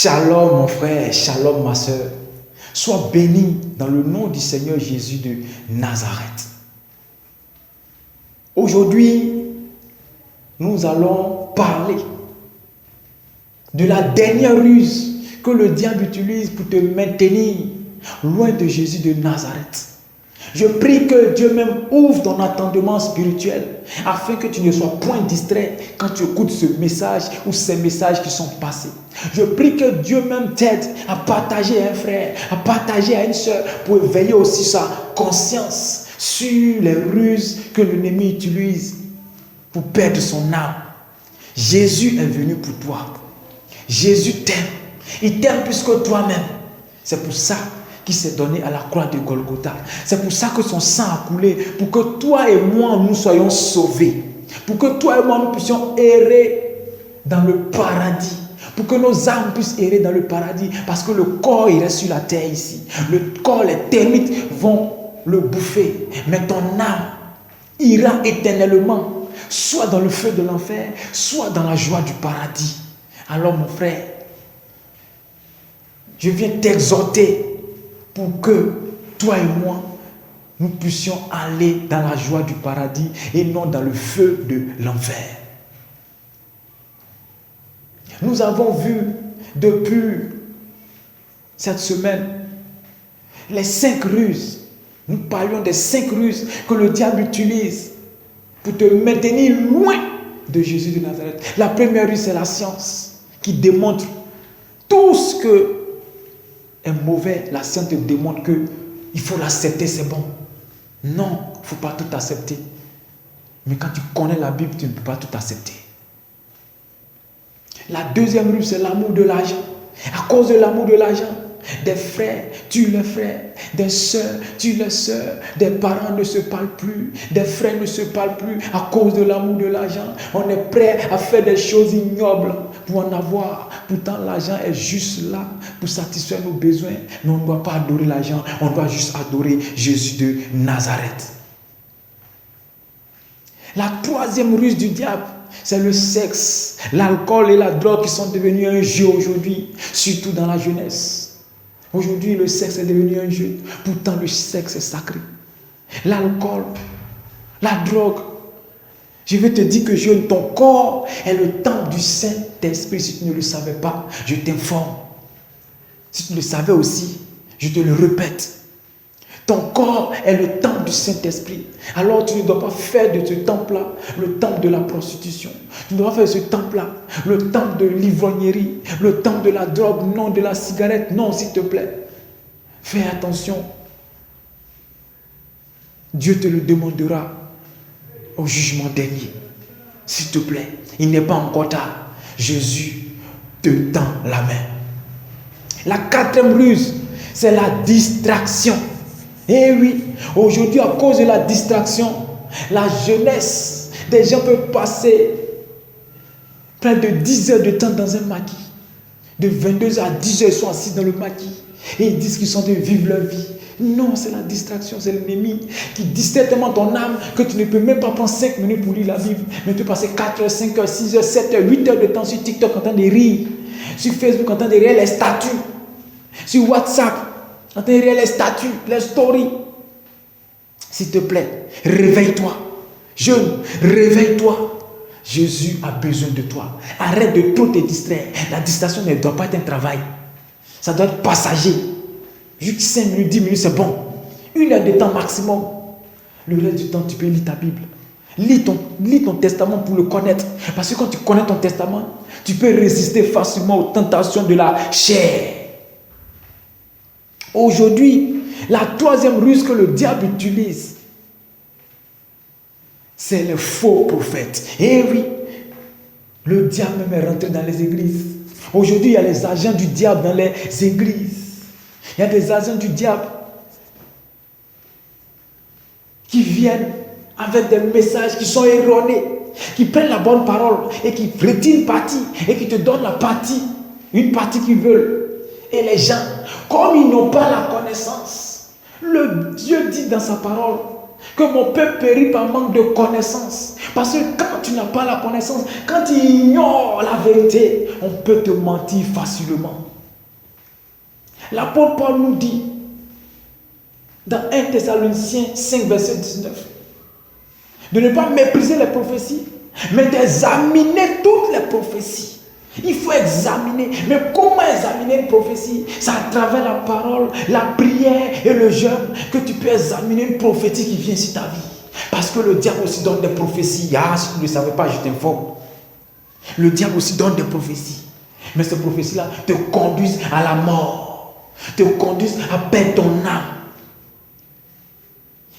Shalom mon frère, shalom ma soeur. Sois béni dans le nom du Seigneur Jésus de Nazareth. Aujourd'hui, nous allons parler de la dernière ruse que le diable utilise pour te maintenir loin de Jésus de Nazareth. Je prie que Dieu même ouvre ton entendement spirituel afin que tu ne sois point distrait quand tu écoutes ce message ou ces messages qui sont passés. Je prie que Dieu même t'aide à partager à un frère, à partager à une soeur pour éveiller aussi sa conscience sur les ruses que l'ennemi utilise pour perdre son âme. Jésus est venu pour toi. Jésus t'aime. Il t'aime plus que toi-même. C'est pour ça qu'il s'est donné à la croix de Golgotha. C'est pour ça que son sang a coulé, pour que toi et moi, nous soyons sauvés. Pour que toi et moi, nous puissions errer dans le paradis. Pour que nos âmes puissent errer dans le paradis. Parce que le corps, il reste sur la terre ici. Le corps, les termites vont le bouffer. Mais ton âme ira éternellement, soit dans le feu de l'enfer, soit dans la joie du paradis. Alors mon frère, je viens t'exhorter pour que toi et moi, nous puissions aller dans la joie du paradis et non dans le feu de l'enfer. Nous avons vu depuis cette semaine les 5 ruses. Nous parlions des 5 ruses que le diable utilise pour te maintenir loin de Jésus de Nazareth. La première ruse, c'est la science qui démontre tout ce que est mauvais. La science te démontre qu'il faut l'accepter, c'est bon. Non, il ne faut pas tout accepter. Mais quand tu connais la Bible, tu ne peux pas tout accepter. La deuxième ruse, c'est l'amour de l'argent. À cause de l'amour de l'argent, des frères tuent les frères, des sœurs tuent les sœurs, des parents ne se parlent plus, des frères ne se parlent plus à cause de l'amour de l'argent. On est prêt à faire des choses ignobles pour en avoir. Pourtant, l'argent est juste là pour satisfaire nos besoins. Mais on ne doit pas adorer l'argent, on doit juste adorer Jésus de Nazareth. La troisième ruse du diable, c'est le sexe, l'alcool et la drogue qui sont devenus un jeu aujourd'hui, surtout dans la jeunesse. Aujourd'hui, le sexe est devenu un jeu. Pourtant, le sexe est sacré. L'alcool, la drogue. Je vais te dire que jeune, ton corps est le temple du Saint-Esprit. Si tu ne le savais pas, je t'informe. Si tu le savais aussi, je te le répète. Ton corps est le temple du Saint-Esprit. Alors tu ne dois pas faire de ce temple-là le temple de la prostitution. Tu ne dois pas faire de ce temple-là le temple de l'ivrognerie, le temple de la drogue, non de la cigarette. Non, s'il te plaît. Fais attention. Dieu te le demandera au jugement dernier. S'il te plaît, il n'est pas encore tard. Jésus te tend la main. La quatrième ruse, c'est la distraction. Eh oui, aujourd'hui, à cause de la distraction, la jeunesse, des gens peuvent passer près de 10 heures de temps dans un maquis. De 22h à 10h, ils sont assis dans le maquis. Et ils disent qu'ils sont de vivre leur vie. Non, c'est la distraction, c'est l'ennemi qui distrait tellement ton âme que tu ne peux même pas prendre 5 minutes pour lire la Bible. Mais tu peux passer 4 heures, 5 heures, 6 heures, 7 heures, 8 heures de temps sur TikTok en train de rire. Sur Facebook en train de rire les statuts. Sur WhatsApp en train de rire les statuts, les stories. S'il te plaît, réveille-toi. Jeune, réveille-toi. Jésus a besoin de toi. Arrête de trop te distraire. La distraction ne doit pas être un travail. Ça doit être passager. Juste 5 minutes, 10 minutes, c'est bon. 1 heure de temps maximum. Le reste du temps, tu peux lire ta Bible. Lis ton testament pour le connaître. Parce que quand tu connais ton testament, tu peux résister facilement aux tentations de la chair. Aujourd'hui, la troisième ruse que le diable utilise, c'est les faux prophètes. Eh oui, le diable même est rentré dans les églises. Aujourd'hui, il y a les agents du diable dans les églises. Il y a des agents du diable qui viennent avec des messages qui sont erronés, qui prennent la bonne parole et qui retirent une partie et qui te donnent la partie, une partie qu'ils veulent. Et les gens, comme ils n'ont pas la connaissance, le Dieu dit dans sa parole que mon peuple périt par manque de connaissance. Parce que quand tu n'as pas la connaissance, quand tu ignores la vérité, on peut te mentir facilement. L'apôtre Paul nous dit, dans 1 Thessaloniciens 5, verset 19, de ne pas mépriser les prophéties, mais d'examiner toutes les prophéties. Il faut examiner. Mais comment examiner une prophétie? C'est à travers la parole, la prière et le jeûne que tu peux examiner une prophétie qui vient sur ta vie. Parce que le diable aussi donne des prophéties. Ah, si tu ne le savais pas, je t'informe. Le diable aussi donne des prophéties. Mais ces prophéties-là te conduisent à la mort. Te conduisent à perdre ton âme.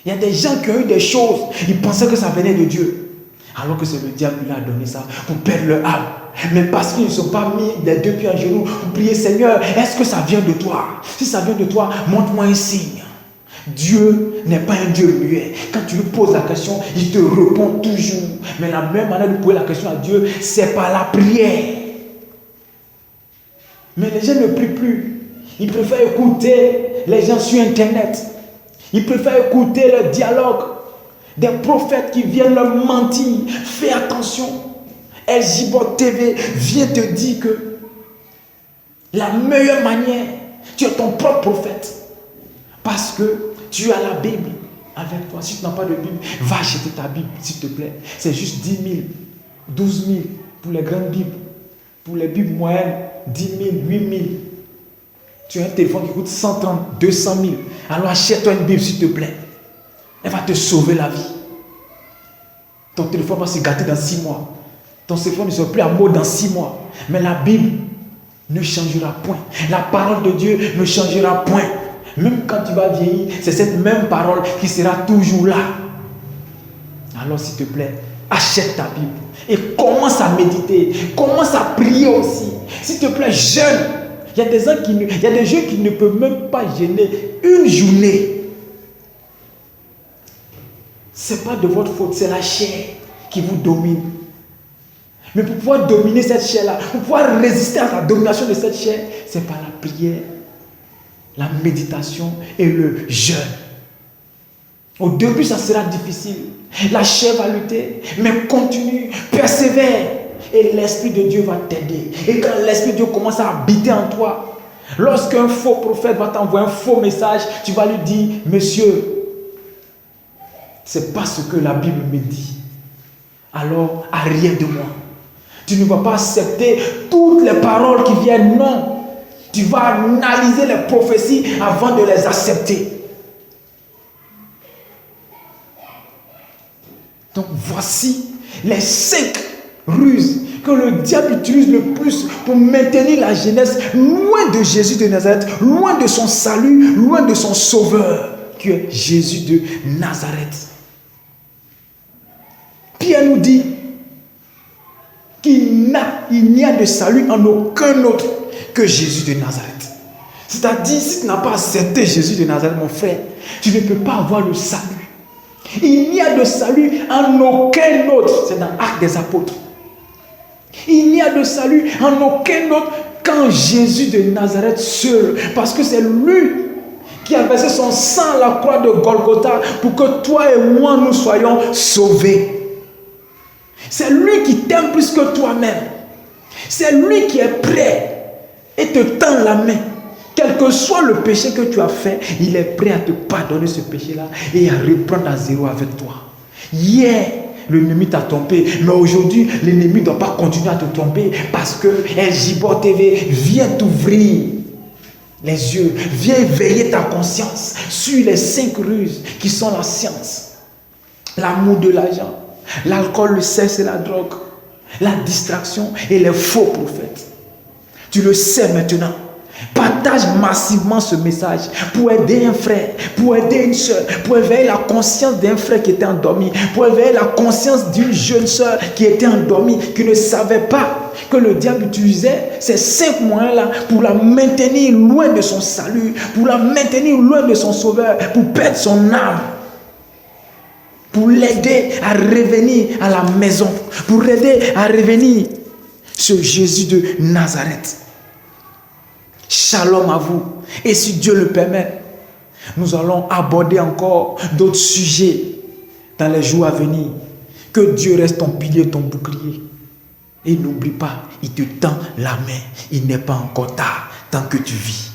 Il y a des gens qui ont eu des choses. Ils pensaient que ça venait de Dieu. Alors que c'est le diable qui leur a donné ça pour perdre leur âme. Mais parce qu'ils ne sont pas mis les deux pieds en genoux pour prier, Seigneur, est-ce que ça vient de toi? Si ça vient de toi, montre-moi un signe. Dieu n'est pas un Dieu muet. Quand tu lui poses la question, il te répond toujours. Mais la même manière de poser la question à Dieu, c'est par la prière. Mais les gens ne prient plus. Ils préfèrent écouter les gens sur Internet. Ils préfèrent écouter le dialogue des prophètes qui viennent leur mentir. Fais attention. LJBOT TV vient te dire que la meilleure manière, tu es ton propre prophète. Parce que tu as la Bible avec toi. Si tu n'as pas de Bible, va acheter ta Bible, s'il te plaît. C'est juste 10 000, 12 000 pour les grandes Bibles. Pour les Bibles moyennes, 10 000, 8 000. Tu as un téléphone qui coûte 130, 200 000. Alors achète-toi une Bible, s'il te plaît. Elle va te sauver la vie. Ton téléphone va se gâter dans 6 mois. Ton téléphone ne sera plus à mode dans 6 mois. Mais la Bible ne changera point. La parole de Dieu ne changera point. Même quand tu vas vieillir, c'est cette même parole qui sera toujours là. Alors s'il te plaît, achète ta Bible et commence à méditer. Commence à prier aussi. S'il te plaît, jeûne. Il y a des gens qui ne peuvent même pas jeûner une journée. Ce n'est pas de votre faute, c'est la chair qui vous domine. Mais pour pouvoir dominer cette chair-là, pour pouvoir résister à la domination de cette chair, c'est par la prière, la méditation et le jeûne. Au début, ça sera difficile. La chair va lutter, mais continue, persévère. Et l'Esprit de Dieu va t'aider. Et quand l'Esprit de Dieu commence à habiter en toi, lorsqu'un faux prophète va t'envoyer un faux message, tu vas lui dire, monsieur, c'est pas ce que la Bible me dit. Alors, arrière de moi. Tu ne vas pas accepter toutes les paroles qui viennent, non. Tu vas analyser les prophéties avant de les accepter. Donc, voici les 5 ruses que le diable utilise le plus pour maintenir la jeunesse loin de Jésus de Nazareth, loin de son salut, loin de son sauveur, qui est Jésus de Nazareth. Pierre nous dit qu'il n'y a de salut en aucun autre que Jésus de Nazareth. C'est-à-dire, si tu n'as pas accepté Jésus de Nazareth, mon frère, tu ne peux pas avoir le salut. Il n'y a de salut en aucun autre. C'est dans Actes des Apôtres. Il n'y a de salut en aucun autre qu'en Jésus de Nazareth seul. Parce que c'est lui qui a versé son sang à la croix de Golgotha pour que toi et moi nous soyons sauvés. C'est lui qui t'aime plus que toi-même. C'est lui qui est prêt et te tend la main. Quel que soit le péché que tu as fait, il est prêt à te pardonner ce péché-là et à reprendre à zéro avec toi. Hier, l'ennemi t'a trompé, mais aujourd'hui, l'ennemi ne doit pas continuer à te tromper parce que LJBOT TV vient t'ouvrir les yeux, vient éveiller ta conscience sur les 5 ruses qui sont la science, l'amour de l'argent, l'alcool, le sexe et la drogue, la distraction et les faux prophètes. Tu le sais maintenant. Partage massivement ce message pour aider un frère, pour aider une soeur, pour éveiller la conscience d'un frère qui était endormi, pour éveiller la conscience d'une jeune soeur qui était endormie, qui ne savait pas que le diable utilisait ces 5 moyens-là pour la maintenir loin de son salut, pour la maintenir loin de son sauveur, pour perdre son âme, pour l'aider à revenir à la maison, pour l'aider à revenir sur Jésus de Nazareth. Shalom à vous. Et si Dieu le permet, nous allons aborder encore d'autres sujets dans les jours à venir. Que Dieu reste ton pilier, ton bouclier. Et n'oublie pas, il te tend la main. Il n'est pas encore tard tant que tu vis.